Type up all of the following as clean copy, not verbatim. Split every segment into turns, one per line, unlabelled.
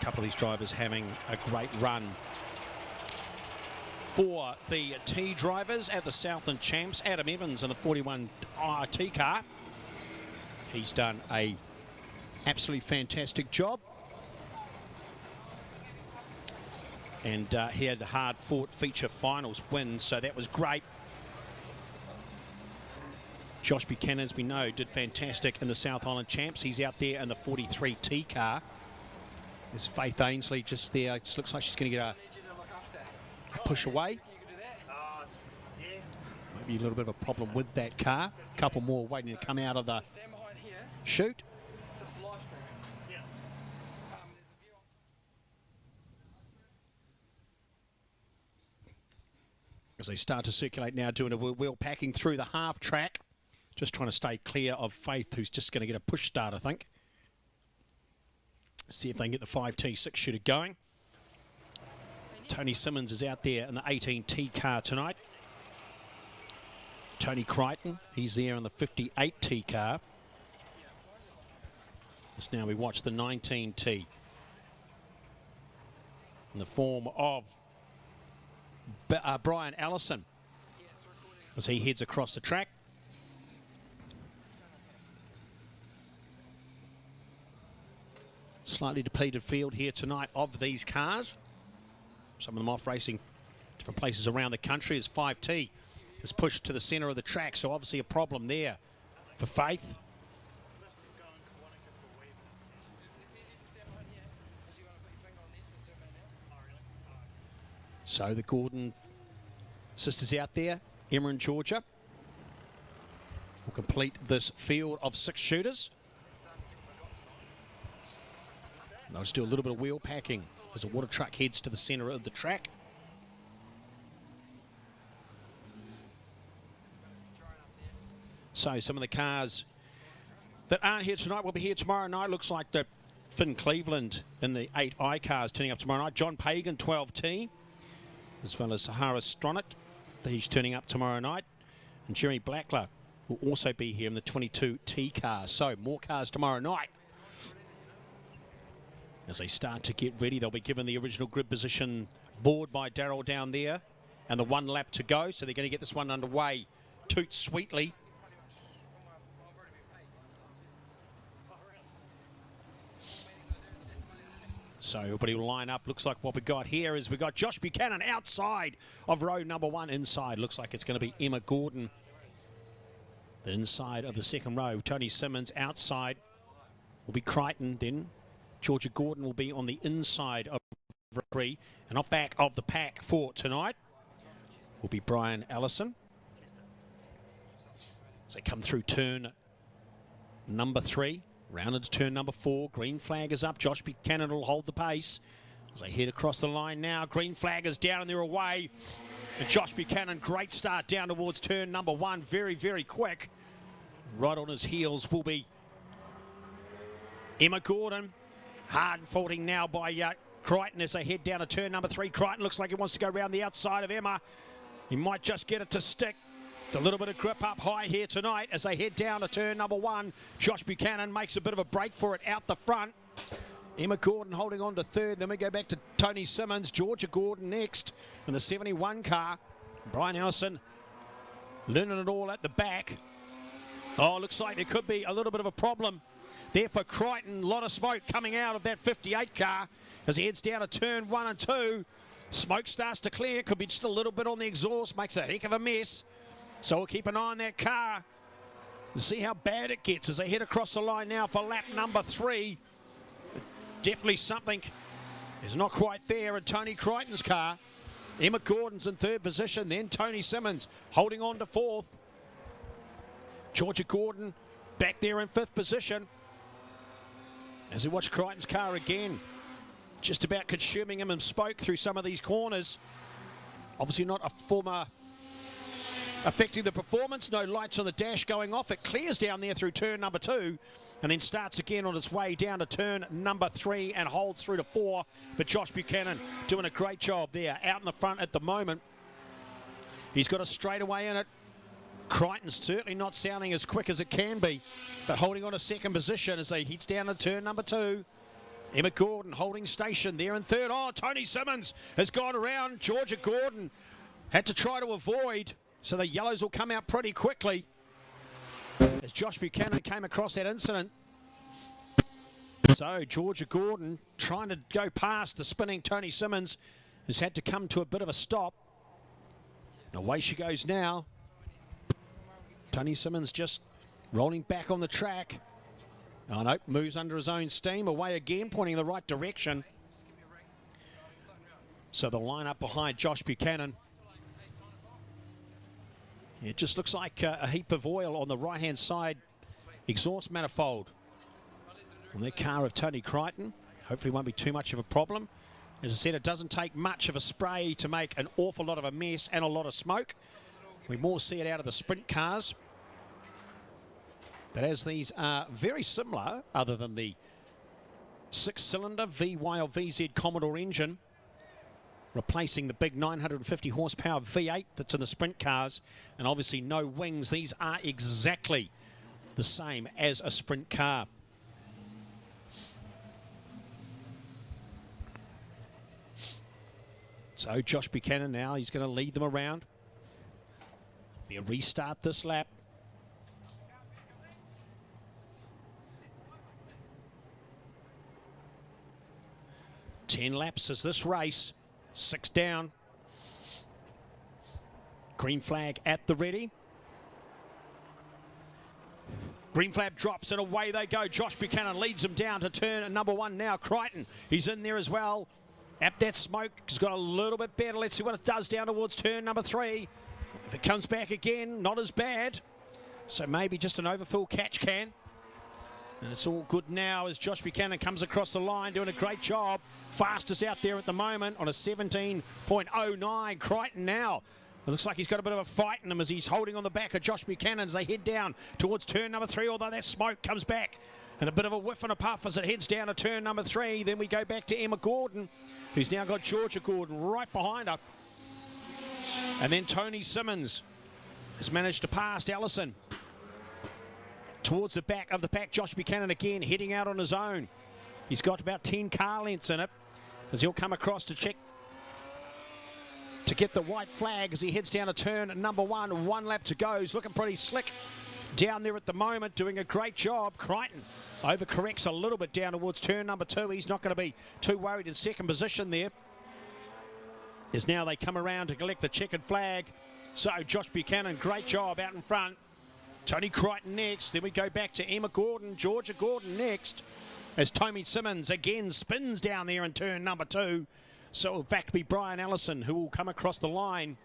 couple of these drivers having a great run. For the T drivers at the Southland Champs, Adam Evans in the 41 T car. He's done a absolutely fantastic job. And he had a hard-fought feature finals win, so that was great. Josh Buchanan, as we know, did fantastic in the South Island Champs. He's out there in the 43 T car. There's Faith Ainsley just there. It looks like she's going to get a push away. Maybe a little bit of a problem with that car. A couple more waiting to come out of the chute. As they start to circulate now, doing a wheel packing through the half track. Just trying to stay clear of Faith, who's just going to get a push start, I think. See if they can get the 5T6 shooter going. Tony Simmons is out there in the 18T car tonight. Tony Crichton, he's there in the 58T car. As now we watch the 19T. In the form of Brian Allison as he heads across the track. Slightly depleted field here tonight of these cars. Some of them off racing different places around the country as 5T is pushed to the centre of the track, so obviously a problem there for Faith. So the Gordon sisters out there, Emma and Georgia, will complete this field of 6 shooters. They'll just do a little bit of wheel packing as the water truck heads to the centre of the track. So some of the cars that aren't here tonight will be here tomorrow night. Looks like the Finn Cleveland in the 8I cars turning up tomorrow night. John Pagan, 12T, as well as Sahara Stronach. He's turning up tomorrow night. And Jeremy Blackler will also be here in the 22T cars. So more cars tomorrow night. As they start to get ready, they'll be given the original grid position board by Darryl down there. And the 1 lap to go, so they're going to get this one underway. Toot sweetly. So everybody will line up. Looks like what we got here is we got Josh Buchanan outside of row number 1. Inside looks like it's going to be Emma Gordon. The inside of the second row, Tony Simmons outside will be Crichton. Then Georgia Gordon will be on the inside of 3. And off back of the pack for tonight will be Brian Allison. As they come through turn number 3. Rounded to turn number 4. Green flag is up. Josh Buchanan will hold the pace. As they head across the line now, green flag is down and they're away. And Josh Buchanan, great start down towards turn number 1. Very, very quick. Right on his heels will be Emma Gordon. Hard faulting now by Crichton as they head down to turn number 3. Crichton looks like he wants to go around the outside of Emma. He might just get it to stick. It's a little bit of grip up high here tonight as they head down to turn number 1. Josh Buchanan makes a bit of a break for it out the front. Emma Gordon holding on to 3rd. Then we go back to Tony Simmons. Georgia Gordon next in the 71 car. Brian Allison learning it all at the back. Oh, looks like there could be a little bit of a problem there for Crichton. A lot of smoke coming out of that 58 car as he heads down to turn 1 and 2. Smoke starts to clear. Could be just a little bit on the exhaust. Makes a heck of a mess. So we'll keep an eye on that car and see how bad it gets as they head across the line now for lap number 3. Definitely something is not quite there in Tony Crichton's car. Emma Gordon's in 3rd position, then Tony Simmons holding on to 4th. Georgia Gordon back there in 5th position. As we watch Crichton's car again, just about consuming him in smoke through some of these corners. Obviously not a former affecting the performance. No lights on the dash going off. It clears down there through turn number 2 and then starts again on its way down to turn number 3 and holds through to 4. But Josh Buchanan doing a great job there out in the front at the moment. He's got a straightaway in it. Crichton's certainly not sounding as quick as it can be, but holding on to 2nd position as he heats down to turn number 2. Emma Gordon holding station there in third. Oh, Tony Simmons has gone around. Georgia Gordon had to try to avoid, so the yellows will come out pretty quickly as Josh Buchanan came across that incident. So Georgia Gordon trying to go past the spinning Tony Simmons has had to come to a bit of a stop. And away she goes now. Tony Simmons just rolling back on the track. Oh no, moves under his own steam. Away again, pointing in the right direction. So the line up behind Josh Buchanan. It just looks like a heap of oil on the right-hand side exhaust manifold on the car of Tony Crichton. Hopefully won't be too much of a problem. As I said, it doesn't take much of a spray to make an awful lot of a mess and a lot of smoke. We more see it out of the sprint cars. But as these are very similar, other than the 6-cylinder VY or VZ Commodore engine, replacing the big 950 horsepower V8 that's in the sprint cars, and obviously no wings, these are exactly the same as a sprint car. So Josh Buchanan now, he's going to lead them around. Be a restart this lap. Ten laps is this race. 6 down. Green flag at the ready. Green flag drops and away they go. Josh Buchanan leads them down to turn number 1 now. Crichton, he's in there as well. At that smoke, he's got a little bit better. Let's see what it does down towards turn number 3. If it comes back again, not as bad. So maybe just an overfull catch can. And it's all good now as Josh Buchanan comes across the line, doing a great job. Fastest out there at the moment on a 17.09. Crichton now. It looks like he's got a bit of a fight in him as he's holding on the back of Josh Buchanan as they head down towards turn number 3, although that smoke comes back. And a bit of a whiff and a puff as it heads down to turn number 3. Then we go back to Emma Gordon, who's now got Georgia Gordon right behind her. And then Tony Simmons has managed to pass Allison. Towards the back of the pack, Josh Buchanan again heading out on his own. He's got about 10 car lengths in it as he'll come across to check to get the white flag as he heads down to turn number 1. 1 lap to go. He's looking pretty slick down there at the moment, doing a great job. Crichton overcorrects a little bit down towards turn number 2. He's not going to be too worried in second position there. As now they come around to collect the checkered flag. So Josh Buchanan, great job out in front. Tony Crichton next. Then we go back to Emma Gordon, Georgia Gordon next. As Tony Simmons again spins down there in turn number 2. So it'll back to be Brian Allison who will come across the line.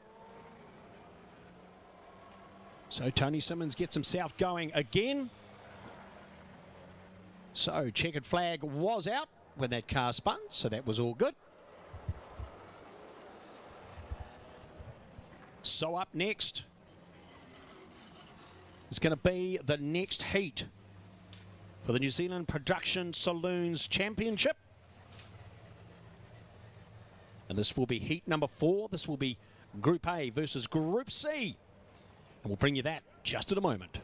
So Tony Simmons gets himself going again. So checkered flag was out when that car spun, so that was all good. So up next is going to be the next heat for the New Zealand Production Saloons Championship. And this will be heat number 4. This will be Group A versus Group C. And we'll bring you that just in a moment.